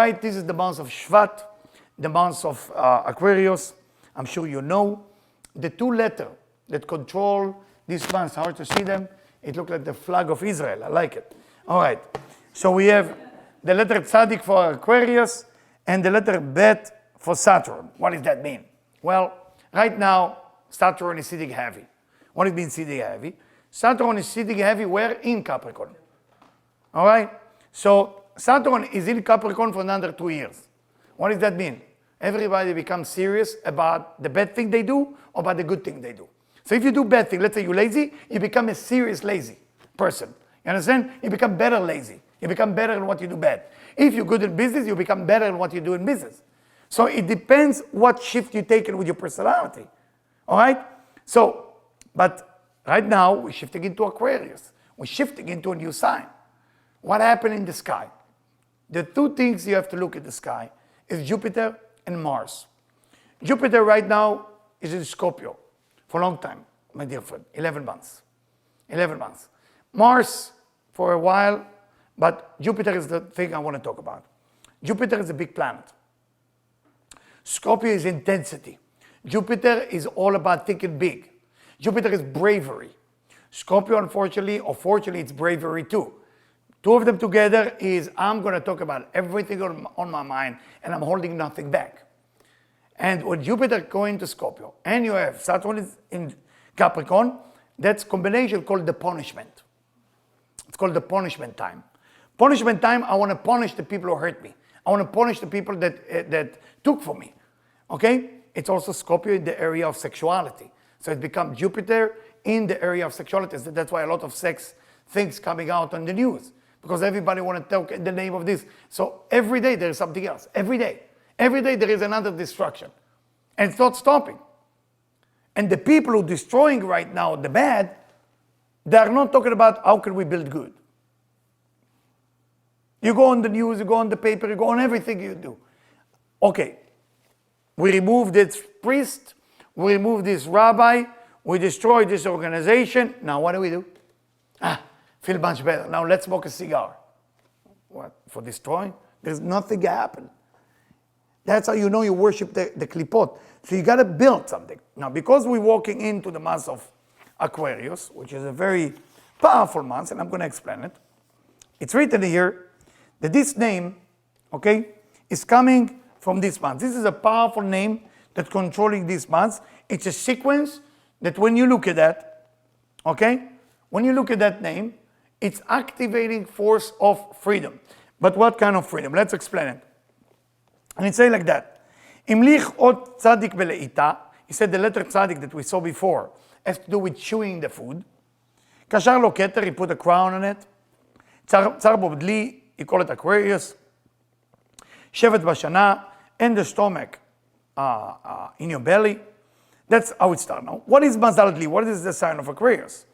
right, this is the month of Shvat, the month of Aquarius. I'm sure you know. The two letters that control these months, hard to see them. It looks like the flag of Israel. I like it. All right. So we have the letter Tzadik for Aquarius and the letter Bet for Saturn. What does that mean? Well, right now, Saturn is sitting heavy. What does it mean sitting heavy? Saturn is sitting heavy where? In Capricorn. All right? So Saturn is in Capricorn for another 2 years. What does that mean? Everybody becomes serious about the bad thing they do or about the good thing they do. So if you do bad thing, let's say you're lazy, you become a serious lazy person. You understand? You become better lazy. You become better in what you do bad. If you're good in business, you become better in what you do in business. So it depends what shift you take in with your personality. All right? So, but right now, we're shifting into Aquarius. We're shifting into a new sign. What happened in the sky? The two things you have to look at the sky is Jupiter and Mars. Jupiter right now is in Scorpio for a long time, my dear friend, 11 months. 11 months. Mars for a while, but Jupiter is the thing I want to talk about. Jupiter is a big planet. Scorpio is intensity. Jupiter is all about thinking big. Jupiter is bravery. Scorpio, unfortunately, or fortunately, it's bravery too. Two of them together is I'm going to talk about everything on my mind and I'm holding nothing back. And when Jupiter going to Scorpio and you have Saturn is in Capricorn, that's combination called the punishment. It's called the punishment time. Punishment time, I want to punish the people who hurt me. I want to punish the people that took from me. Okay? It's also Scorpio in the area of sexuality. So it becomes Jupiter in the area of sexuality. So that's why a lot of sex things coming out on the news. Because everybody want to talk in the name of this. So every day there is something else. Every day. Every day there is another destruction. And it's not stopping. And the people who are destroying right now the bad, they are not talking about how can we build good. You go on the news, you go on the paper, you go on everything you do. Okay, we remove this priest, we remove this rabbi, we destroy this organization. Now what do? Feel much better. Now let's smoke a cigar. What, for destroying? There's nothing happened. That's how you know you worship the klipot. So you got to build something. Now, because we're walking into the month of Aquarius, which is a very powerful month, and I'm going to explain it. It's written here that this name, okay, is coming from this month. This is a powerful name that's controlling this month. It's a sequence that when you look at that, okay, when you look at that name, it's activating force of freedom. But what kind of freedom? Let's explain it. And it says like that. Imlich ot tzadik beleita. He said the letter tzadik that we saw before has to do with chewing the food. Kashar lo keter, he put a crown on it. Tsar bo bdli, he called it Aquarius. Shevet bashana, and the stomach in your belly. That's how it starts now. What is Mazal Dli? What is the sign of Aquarius?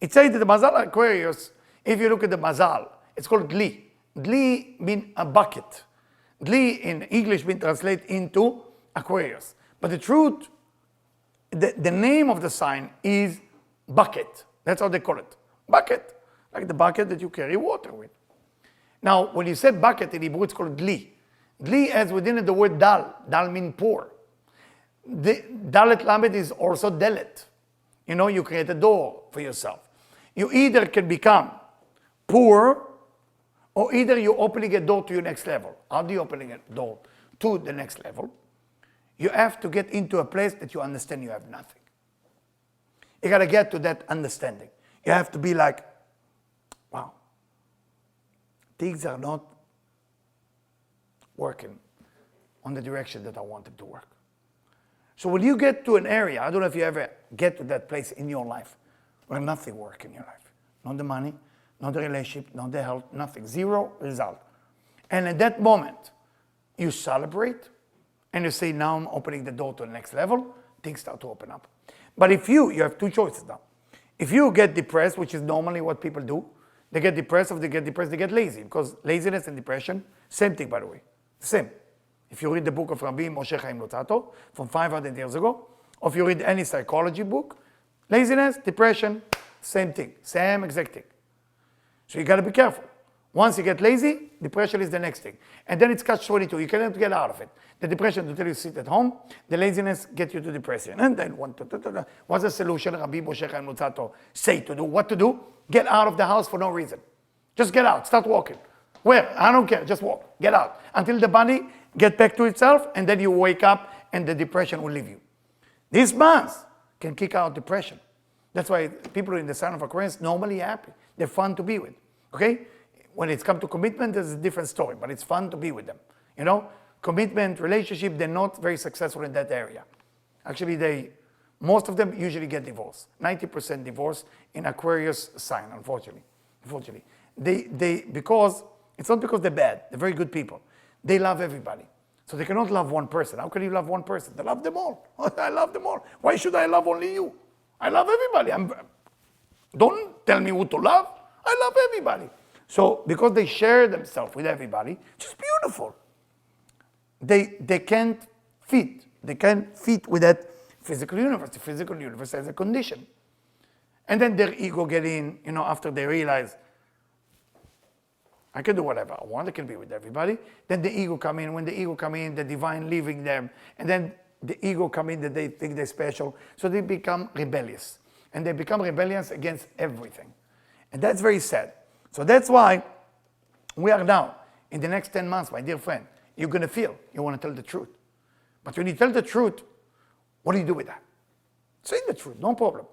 It says that the Mazal Aquarius, if you look at the Mazal, it's called Dli. Dli means a bucket. Dli in English means translate into Aquarius. But the truth, the name of the sign is bucket. That's how they call it. Bucket. Like the bucket that you carry water with. Now, when you say bucket in Hebrew, it's called Dli. Dli has within it the word dal. Dal means pour. Dalet Lamed is also delet. You know, you create a door for yourself. You either can become poor, or either you're opening a door to your next level. How do you open a door to the next level? You have to get into a place that you understand you have nothing. You got to get to that understanding. You have to be like, wow, things are not working on the direction that I want them to work. So when you get to an area, I don't know if you ever get to that place in your life where nothing works in your life. Not the money, not the relationship, not the health, nothing. Zero result. And at that moment, you celebrate and you say, now I'm opening the door to the next level, things start to open up. But if you have two choices now. If you get depressed, which is normally what people do, they get depressed, if they get depressed, they get lazy. Because laziness and depression, same thing by the way, same. If you read the book of Rabbi Moshe Chaim Luzzatto from 500 years ago, or if you read any psychology book, laziness, depression, same thing, same exact thing. So you got to be careful. Once you get lazy, depression is the next thing. And then it's catch-22. You cannot get out of it. The depression until you sit at home, the laziness gets you to depression. And then what's the solution? Rabbi Moshe Chaim Luzzatto say to do what to do? Get out of the house for no reason. Just get out. Start walking. Where? I don't care. Just walk. Get out. Until the body gets back to itself, and then you wake up and the depression will leave you. These months can kick out depression. That's why people in the sign of Aquarius normally happy. They're fun to be with. Okay? When it's come to commitment, there's a different story, but it's fun to be with them. You know, commitment, relationship, they're not very successful in that area. Actually, most of them usually get divorced. 90% divorce in Aquarius sign, unfortunately. Because it's not because they're bad, they're very good people. They love everybody. So they cannot love one person. How can you love one person? They love them all. I love them all. Why should I love only you? I love everybody. Don't tell me who to love. I love everybody. So because they share themselves with everybody, it's beautiful. They can't fit. They can't fit with that physical universe. The physical universe has a condition. And then their ego get in, after they realize, I can do whatever I want. I can be with everybody. Then the ego come in. When the ego come in, the divine leaving them. And then the ego come in that they think they're special. So they become rebellious. And they become rebellious against everything. And that's very sad. So that's why we are now, in the next 10 months, my dear friend, you're going to feel you want to tell the truth. But when you tell the truth, what do you do with that? Say the truth, no problem.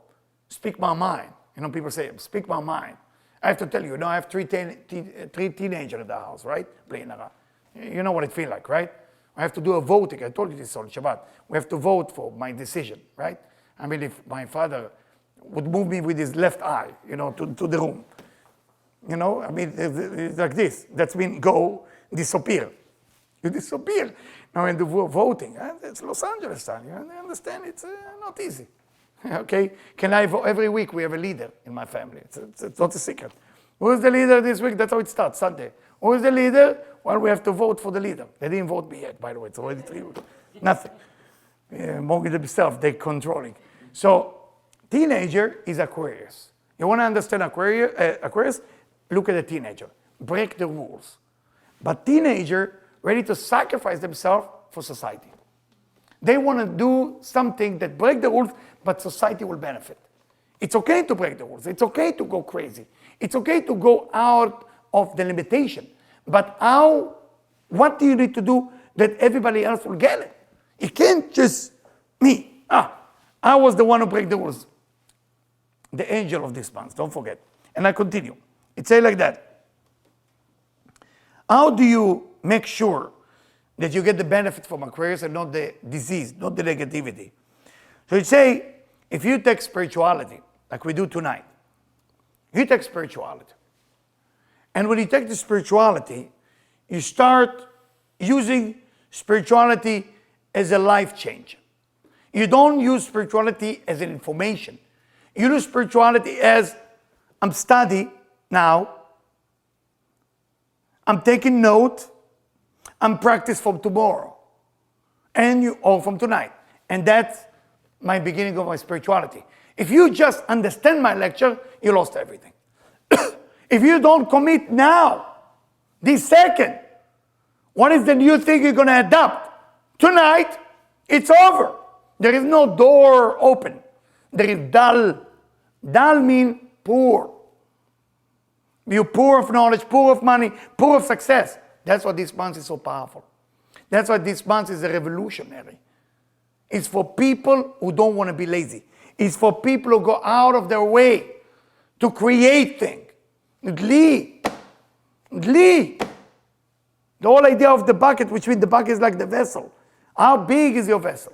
Speak my mind. People say, speak my mind. I have to tell you, I have three teenagers in the house, right? You know what it feels like, right? I have to do a voting. I told you this on Shabbat. We have to vote for my decision, right? I mean, if my father would move me with his left eye, to the room. It's like this. That means go, disappear. You disappear. Now in the voting, it's Los Angeles time. You understand? It's not easy. Okay? Can I vote? Every week we have a leader in my family. It's not a secret. Who is the leader this week? That's how it starts, Sunday. Who is the leader? Well, we have to vote for the leader. They didn't vote me yet, by the way. It's already 3 weeks. Nothing. Morgan themselves, they're controlling. So, teenager is Aquarius. You want to understand Aquarius? Look at a teenager. Break the rules. But teenager ready to sacrifice themselves for society. They want to do something that break the rules, but society will benefit. It's okay to break the rules. It's okay to go crazy. It's okay to go out of the limitation. But what do you need to do that everybody else will get it? It can't just me. I was the one who break the rules. The angel of this month, don't forget. And I continue. It says like that. How do you make sure that you get the benefit from Aquarius and not the disease, not the negativity? So it say, if you take spirituality, like we do tonight, you take spirituality. And when you take the spirituality, you start using spirituality as a life changer. You don't use spirituality as an information. You use spirituality as, I'm studying now, I'm taking note, I'm practice from tomorrow, or from tonight. And that's my beginning of my spirituality. If you just understand my lecture, you lost everything. If you don't commit now, this second, what is the new thing you're going to adopt? Tonight, it's over. There is no door open. There is dal. Dal means poor. You're poor of knowledge, poor of money, poor of success. That's why this month is so powerful. That's why this month is a revolutionary. It's for people who don't want to be lazy. It's for people who go out of their way to create things. The whole idea of the bucket, which means the bucket is like the vessel. How big is your vessel?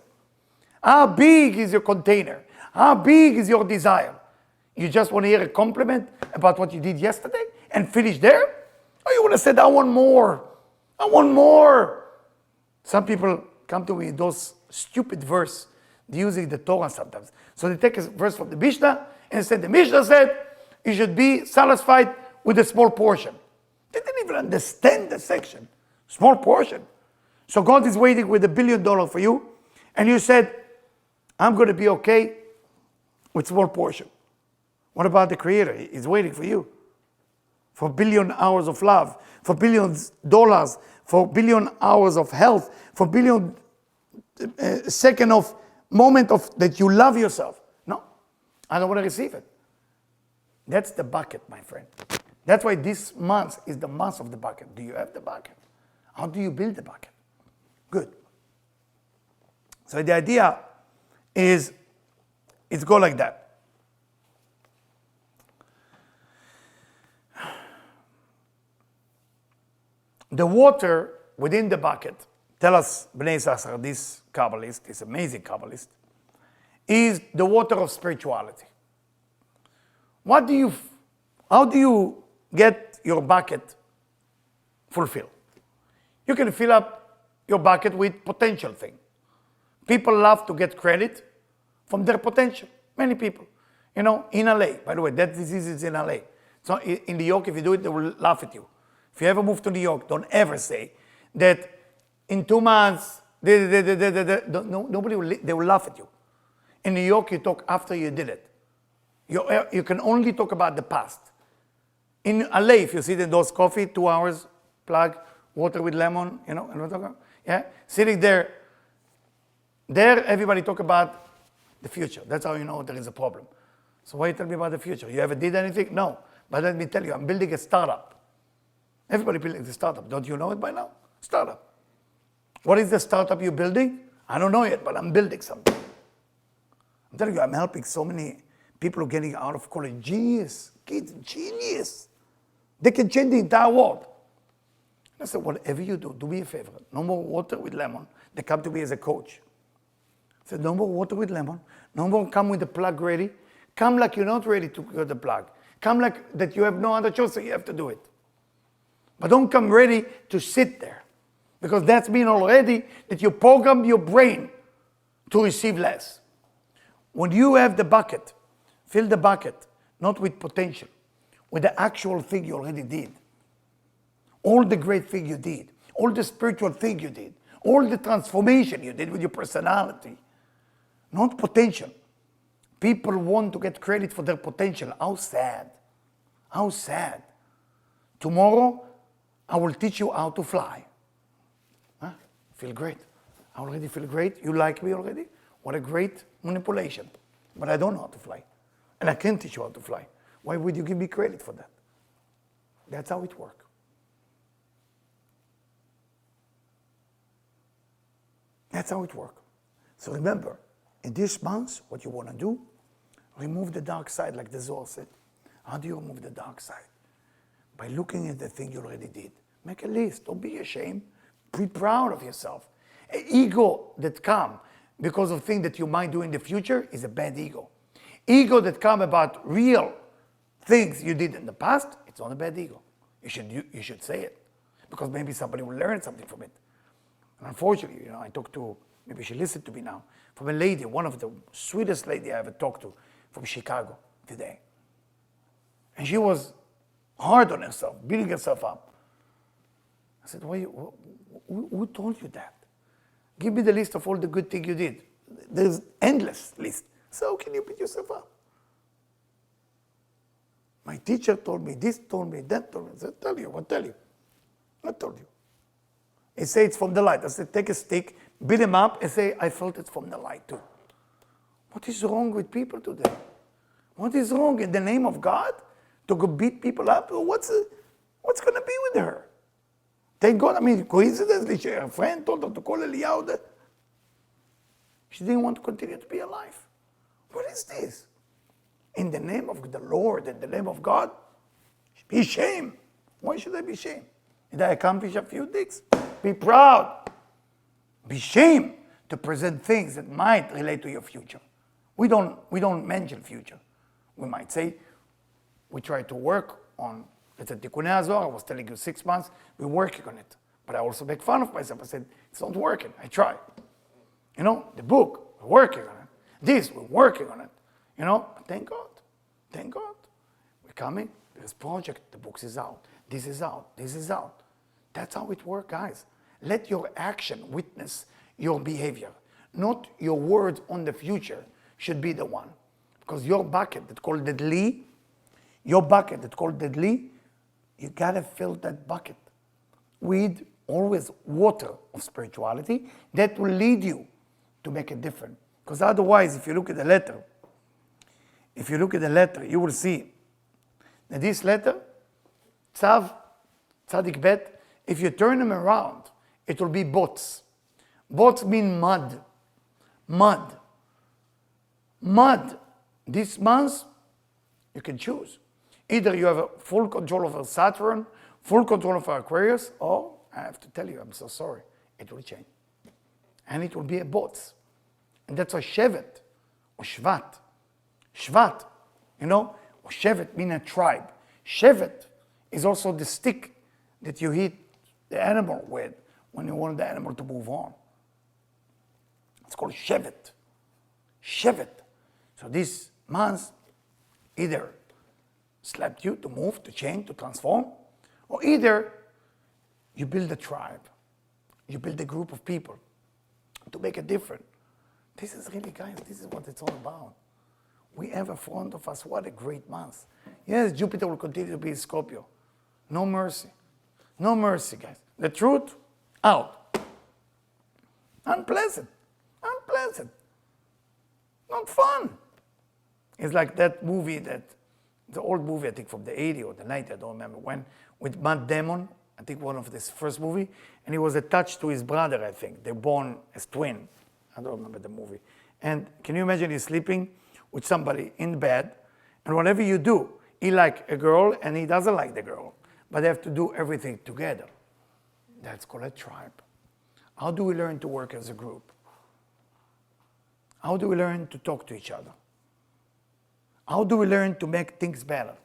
How big is your container? How big is your desire? You just want to hear a compliment about what you did yesterday and finish there? Or you want to say, I want more. I want more. Some people come to me with those stupid verse. They use the Torah sometimes. So they take a verse from the Mishnah and say, the Mishnah said, you should be satisfied with a small portion. They didn't even understand the section. Small portion. So God is waiting with $1 billion for you. And you said, I'm going to be okay with small portion. What about the Creator? He's waiting for you for billion hours of love, for billions dollars, for billion hours of health, for billion second of moment of that you love yourself. No, I don't want to receive it. That's the bucket, my friend. That's why this month is the month of the bucket. Do you have the bucket? How do you build the bucket? Good. So the idea is, it's go like that. The water within the bucket, tell us Bnei Yissaschar, this Kabbalist, this amazing Kabbalist, is the water of spirituality. How do you get your bucket fulfilled? You can fill up your bucket with potential thing. People love to get credit from their potential. Many people. You know, in LA, by the way, that disease is in LA. So in New York, if you do it, they will laugh at you. If you ever move to New York, don't ever say that in 2 months, nobody will, they will laugh at you. In New York, you talk after you did it. You can only talk about the past. In LA, if you sit in those coffee, 2 hours, plug, water with lemon, you know, yeah, sitting there, everybody talk about the future. That's how you know there is a problem. So why you tell me about the future? You ever did anything? No. But let me tell you, I'm building a startup. Everybody building a startup. Don't you know it by now? Startup. What is the startup you're building? I don't know yet, but I'm building something. I'm telling you, I'm helping so many people getting out of college. Genius. Kids, genius. They can change the entire world. I said, whatever you do me a favor. No more water with lemon. They come to me as a coach. I said, no more water with lemon. No more come with the plug ready. Come like you're not ready to get the plug. Come like that you have no other choice, so you have to do it. But don't come ready to sit there. Because that's mean already that you program your brain to receive less. When you have the bucket, fill the bucket, not with potential, with the actual thing you already did. All the great thing you did, all the spiritual thing you did, all the transformation you did with your personality, not potential. People want to get credit for their potential. How sad. How sad. Tomorrow, I will teach you how to fly. Huh? Feel great. I already feel great. You like me already? What a great manipulation. But I don't know how to fly. And I can't teach you how to fly. Why would you give me credit for that? That's how it works. That's how it works. So remember, in this month, what you want to do, remove the dark side, like the Zohar said. How do you remove the dark side? By looking at the thing you already did. Make a list. Don't be ashamed. Be proud of yourself. An ego that comes because of things that you might do in the future is a bad ego. Ego that comes about real things you did in the past, it's not a bad ego. You should say it. Because maybe somebody will learn something from it. And unfortunately, I talked to, maybe she listened to me now, from a lady, one of the sweetest lady I ever talked to from Chicago today. And she was hard on herself, beating herself up. I said, who told you that? Give me the list of all the good things you did. There's endless list. So how can you beat yourself up? My teacher told me, this told me, that told me. I said, tell you, what tell you? I told you. He said it's from the light. I said, take a stick, beat him up, and say, I felt it's from the light too. What is wrong with people today? What is wrong in the name of God? To go beat people up? What's going to be with her? Thank God, coincidentally, her friend told her to call Eliyahu. She didn't want to continue to be alive. What is this? In the name of the Lord, in the name of God, be ashamed. Why should I be ashamed? Did I accomplish a few things? Be proud. Be ashamed to present things that might relate to your future. We don't mention future. We might say, we try to work on, let's say, Tikkunei Hazor, I was telling you 6 months, we're working on it. But I also make fun of myself. I said, it's not working. I try. The book, we're working on it. This, we're working on it. Thank God. Thank God. We're coming. There's project. The book is out. This is out. This is out. That's how it works, guys. Let your action witness your behavior. Not your words on the future should be the one. Because your bucket that's called deadly, you gotta fill that bucket with always water of spirituality that will lead you to make it different. Because otherwise, if you look at the letter, you will see that this letter, Tzav, Tzadik Bet, if you turn them around, it will be bots. Bots mean mud. Mud. Mud. This month, you can choose. Either you have a full control over Saturn, full control over Aquarius, or, I have to tell you, I'm so sorry, it will change. And it will be a bots. And that's a Shevet, or Shvat. Shvat, or Shevet means a tribe. Shevet is also the stick that you hit the animal with when you want the animal to move on. It's called Shevet. Shevet. So this month either slapped you to move, to change, to transform, or either you build a tribe. You build a group of people to make it different. This is really, guys, this is what it's all about. We have in front of us, what a great month. Yes, Jupiter will continue to be in Scorpio. No mercy. No mercy, guys. The truth, out. Unpleasant. Unpleasant. Not fun. It's like that movie, the old movie, I think from the 80s or the 90s, I don't remember when, with Matt Damon, I think one of this first movie, and he was attached to his brother, I think. They're born as twin. I don't remember the movie. And can you imagine he's sleeping with somebody in bed, and whatever you do, he like a girl and he doesn't like the girl, but they have to do everything together. That's called a tribe. How do we learn to work as a group? How do we learn to talk to each other? How do we learn to make things better?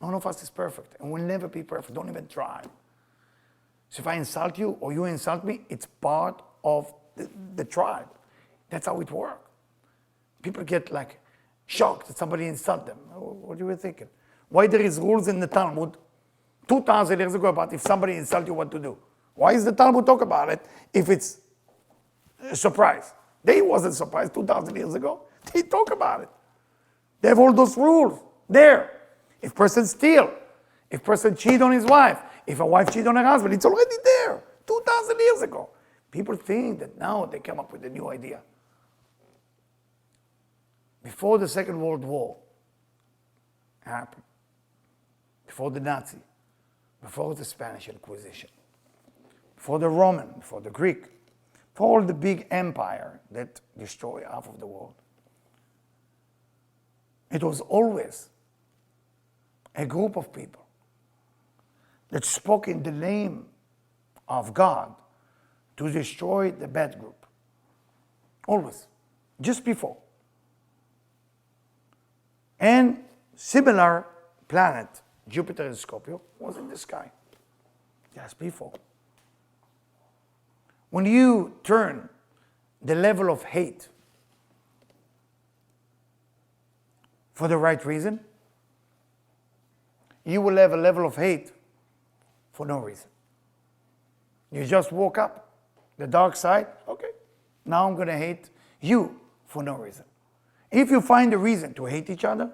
None of us is perfect, and we'll never be perfect. Don't even try. So if I insult you or you insult me, it's part of the tribe. That's how it works. People get like shocked that somebody insulted them. What you were thinking? Why there is rules in the Talmud 2,000 years ago about if somebody insults you, what to do? Why is the Talmud talk about it if it's a surprise? They wasn't surprised 2,000 years ago. They talk about it. They have all those rules there. If person steal, if person cheat on his wife, if a wife cheat on her husband, it's already there 2,000 years ago. People think that now they come up with a new idea. Before the Second World War happened, before the Nazi, before the Spanish Inquisition, before the Roman, before the Greek, for all the big empire that destroyed half of the world, it was always a group of people that spoke in the name of God to destroy the bad group. Always. Just before. And similar planet, Jupiter and Scorpio, was in the sky. Just before. When you turn the level of hate for the right reason, you will have a level of hate for no reason. You just woke up, the dark side, okay, now I'm going to hate you for no reason. If you find a reason to hate each other,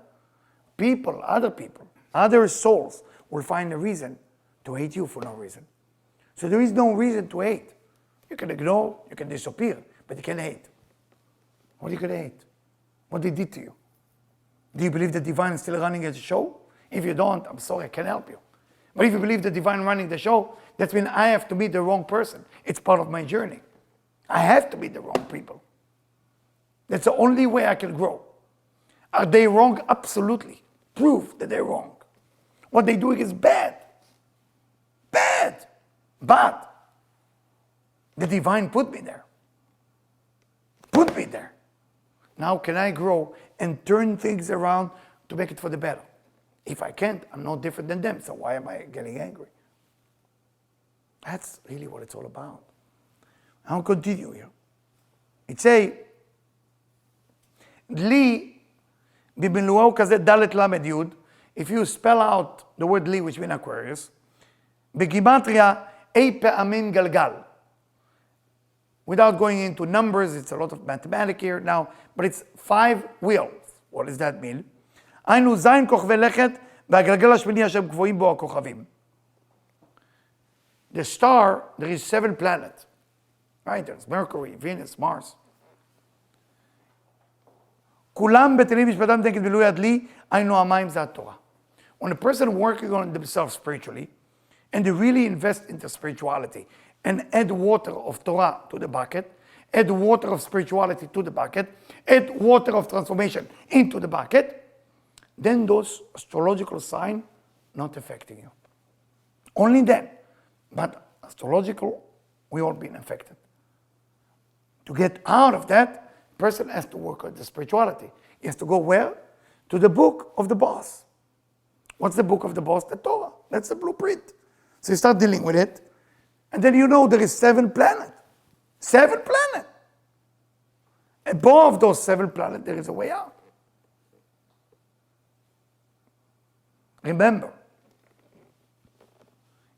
people, other souls will find a reason to hate you for no reason. So there is no reason to hate. You can ignore, you can disappear, but you can hate. What are you going to hate? What they did to you? Do you believe the divine is still running a show? If you don't, I'm sorry, I can't help you. But if you believe the divine running the show, that means I have to be the wrong person. It's part of my journey. I have to be the wrong people. That's the only way I can grow. Are they wrong? Absolutely. Prove that they're wrong. What they're doing is bad. Bad. But the divine put me there. Put me there. Now can I grow and turn things around to make it for the better? If I can't, I'm no different than them, so why am I getting angry? That's really what it's all about. I'll continue here. It say, לי, במילואו הוא כזה ד' למד י', if you spell out the word לי, which means Aquarius, בגימטריה, אי פעמים גלגל. Without going into numbers, it's a lot of mathematics here now, but it's 5 wheels. What does that mean? היינו זין כוכבי לכת, והגלגל השמיני אשר קבועים בו הכוכבים. The star, there is 7 planets. Right? There's Mercury, Venus, Mars. כולם בטלים משפטם נגד מילוי הדלי, היינו המים זה התורה. When a person working on themselves spiritually, and they really invest into spirituality, and add water of Torah to the bucket, add water of spirituality to the bucket, add water of transformation into the bucket, then those astrological signs not affecting you. Only then. But astrological, we all been affected. To get out of that, person has to work on the spirituality. He has to go where? To the book of the boss. What's the book of the boss? The Torah. That's the blueprint. So you start dealing with it, and then you know there is 7 planets. 7 planets. Above those 7 planets, there is a way out. Remember,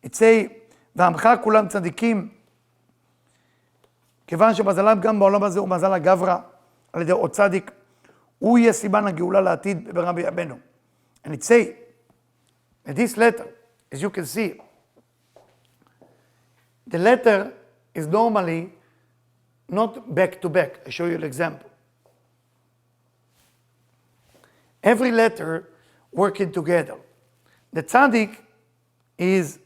it say, ועמך כולם צדיקים, כיוון שמזלם גם בעולם הזה הוא מזל הגברא, על ידי עוד צדיק, הוא יהיה סימן הגאולה לעתיד ברבי ימינו. And it say, in this letter, as you can see, the letter is normally not back to back. I show you an example. Every letter working together. The tzaddik is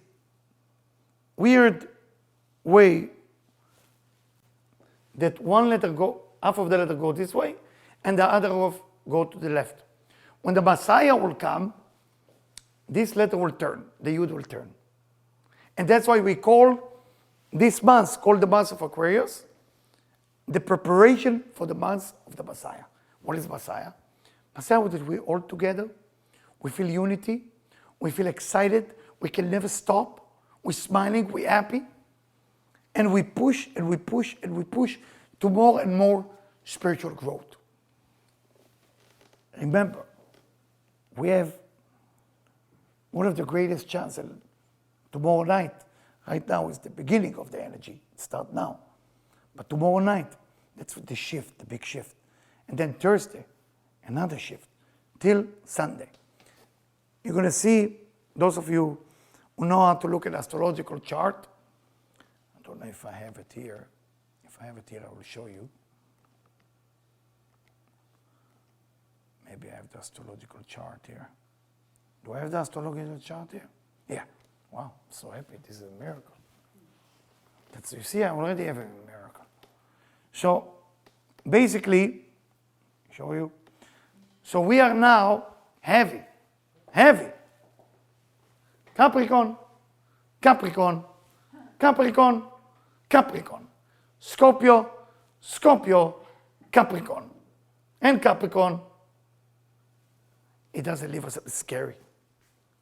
weird way that one letter go, half of the letter go this way, and the other half go to the left. When the Messiah will come, this letter will turn, the Yud will turn. And that's why we call this month, called the month of Aquarius, the preparation for the month of the Messiah. What is Messiah? Messiah is that we all together, we feel unity, we feel excited, we can never stop, we're smiling, we're happy, and we push and we push and we push to more and more spiritual growth. Remember, we have one of the greatest chances tomorrow night. Right now is the beginning of the energy. It starts now. But tomorrow night, that's the shift, the big shift. And then Thursday, another shift, till Sunday. You're going to see, those of you who know how to look at astrological chart, I don't know if I have it here. If I have it here, I will show you. Maybe I have the astrological chart here. Do I have the astrological chart here? Yeah. Wow, I'm so happy. This is a miracle. That's, you see, I already have a miracle. So, basically, show you. So we are now heavy. Heavy. Capricorn, Capricorn, Capricorn, Capricorn. Scorpio, Scorpio, Capricorn. And Capricorn, it doesn't leave us scary.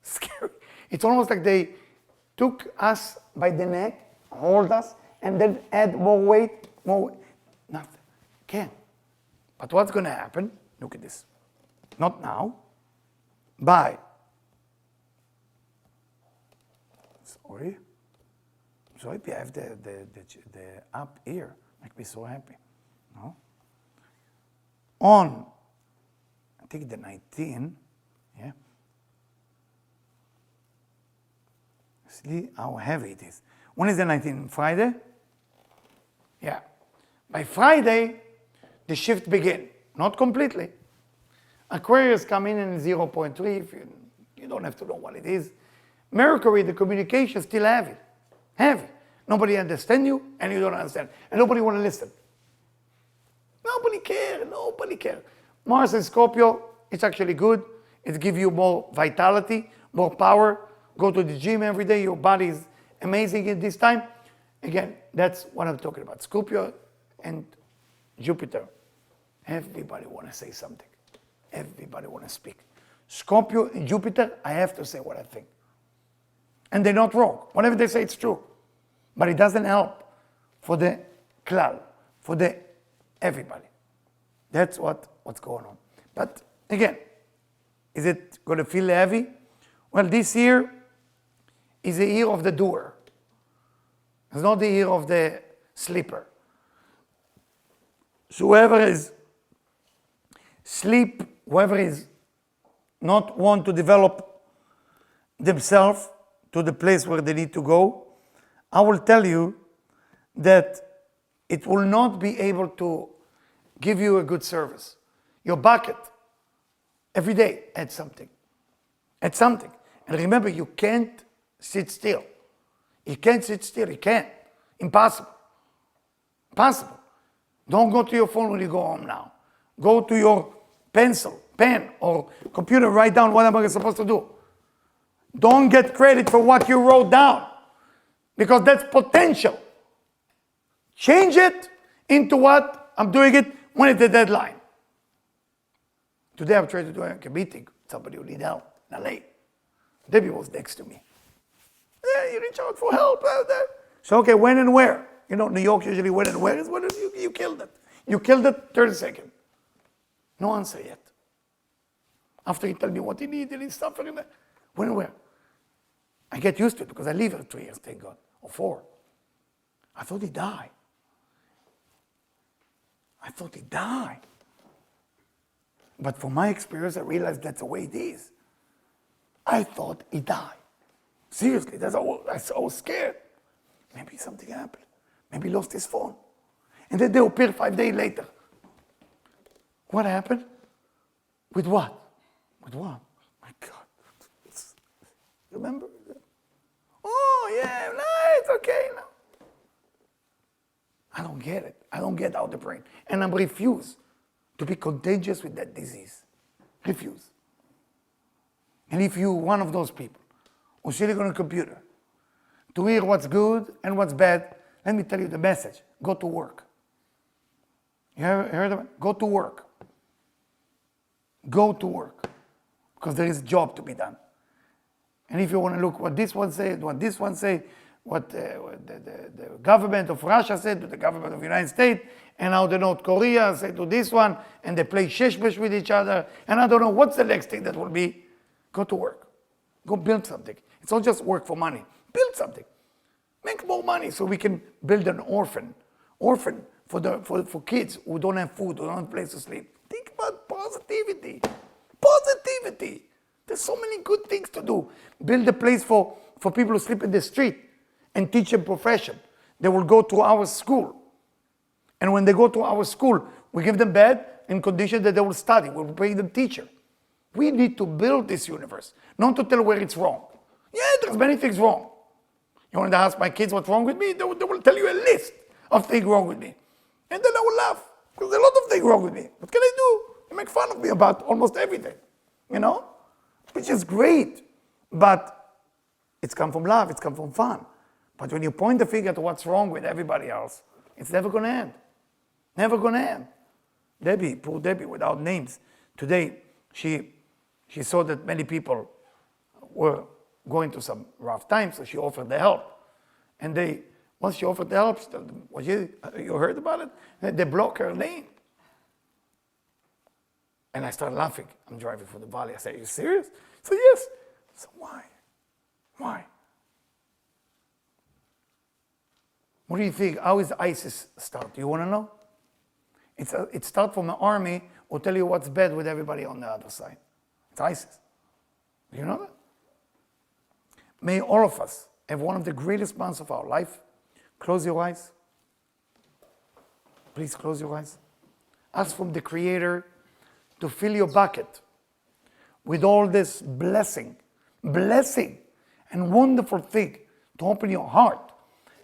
Scary. It's almost like they took us by the neck, hold us, and then add more weight, more weight. Nothing. Can't. But what's going to happen? Look at this. Not now. By. Sorry. So happy I have the up here. Make me so happy. No? On, I think the 19, yeah. See how heavy it is. When is the 19th? Friday? Yeah. By Friday, the shift begin. Not completely. Aquarius come in 0.3. If you don't have to know what it is. Mercury, the communication is still heavy. Heavy. Nobody understand you, and you don't understand. And nobody want to listen. Nobody care. Nobody care. Mars and Scorpio, it's actually good. It gives you more vitality, more power. Go to the gym every day. Your body is amazing at this time. Again, that's what I'm talking about. Scorpio and Jupiter. Everybody want to say something. Everybody want to speak. Scorpio and Jupiter, I have to say what I think. And they're not wrong. Whatever they say, it's true. But it doesn't help for the klal, for the everybody. That's what's going on. But again, is it going to feel heavy? Well, this year is the year of the doer. It's not the year of the sleeper. So whoever is sleep, whoever is not want to develop themselves to the place where they need to go, I will tell you that it will not be able to give you a good service. Your bucket, every day, add something. Add something. And remember, you can't sit still. You can't sit still. You can't. Impossible. Impossible. Don't go to your phone when you go home now. Go to your pencil, pen, or computer, write down what am I supposed to do. Don't get credit for what you wrote down, because that's potential. Change it into what I'm doing it when it's the deadline. Today I'm trying to do a meeting with somebody who needs help in LA. Debbie was next to me. Yeah, you reach out for help. So, okay, when and where? You know, New York usually when and where is when you killed it. You killed it 30 seconds. No answer yet. After he told me what he needed and stuff, when and where? I get used to it because I live here 3 years, thank God, or 4. I thought he died. But from my experience, I realized that's the way it is. I thought he died. Seriously, I was scared. Maybe something happened. Maybe he lost his phone. And then they appeared 5 days later. What happened? With what? With what? My God. Remember? Oh, yeah, no, it's okay now. I don't get it. I don't get out the brain. And I refuse to be contagious with that disease. Refuse. And if you're one of those people who's sitting on a computer to hear what's good and what's bad, let me tell you the message. Go to work. You heard of it? Go to work. Go to work. Because there is a job to be done. And if you want to look what this one said, what this one said, what the government of Russia said to the government of the United States, and how the North Korea said to this one, and they play sheshbesh with each other, and I don't know what's the next thing that will be. Go to work. Go build something. It's not just work for money. Build something. Make more money so we can build an orphan for kids who don't have food, who don't have a place to sleep. Think about positivity. Positivity. There's so many good things to do. Build a place for people who sleep in the street and teach them profession. They will go to our school. And when they go to our school, we give them bed in condition that they will study. We'll pay them teacher. We need to build this universe, not to tell where it's wrong. Yeah, there's many things wrong. You want to ask my kids what's wrong with me? They will tell you a list of things wrong with me. And then I will laugh, because there's a lot of things wrong with me. What can I do? They make fun of me about almost everything, you know? Which is great, but it's come from love, it's come from fun. But when you point the finger to what's wrong with everybody else, it's never going to end. Never going to end. Debbie, poor Debbie, without names, today she saw that many people were going through some rough times, so she offered the help. And once she offered the help, you heard about it? They blocked her lane. And I started laughing. I'm driving from the valley. I said, are you serious? So yes. So why? Why? What do you think? How is ISIS start? Do you want to know? It starts from an army who tell you what's bad with everybody on the other side. It's ISIS. Do you know that? May all of us have one of the greatest months of our life. Close your eyes. Please close your eyes. Ask from the Creator to fill your bucket with all this blessing and wonderful thing to open your heart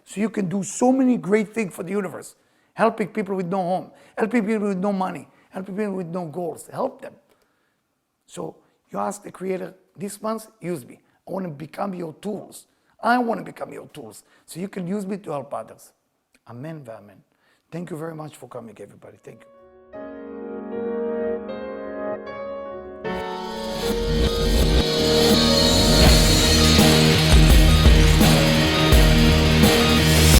so you can do so many great things for the universe, helping people with no home, helping people with no money, helping people with no goals, help them. So you ask the Creator, this month, use me. I want to become your tools. I want to become your tools so you can use me to help others. Amen, amen. Thank you very much for coming, everybody. Thank you.